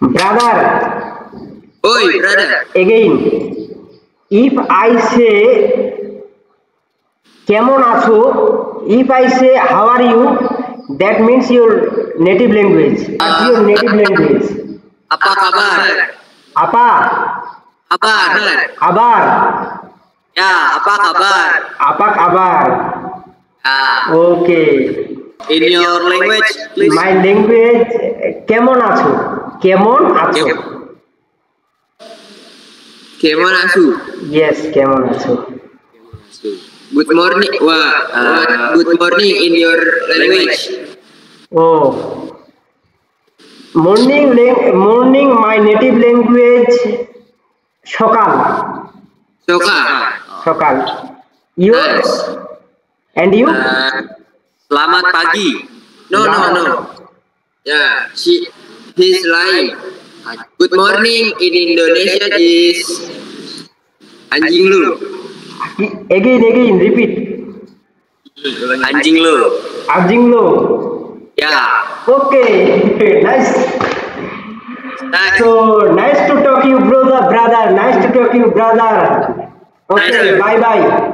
Brother, Oi, brother. again, if I say কেমন আছো, if I say how are you, that means your native language. What's your native language? Apa kabar? Apa, Kabar. kabar, Ya, apa kabar? apa kabar? Okay. In your language, please. My language, কেমন আছো, কেমন আছো? Kemon asu. Yes, কেমন আছো? Good morning. Good morning in your language. Oh, morning, my native language, সকাল, Soka. সকাল. Yours? And you? Selamat pagi. No. Yeah, he's lying. Good morning in Indonesia is anjing lu. Again, repeat. Anjing lu. Anjing lo. Ya. Okay, nice. So nice to talk you, brother. Nice to talk you, brother. Okay, bye.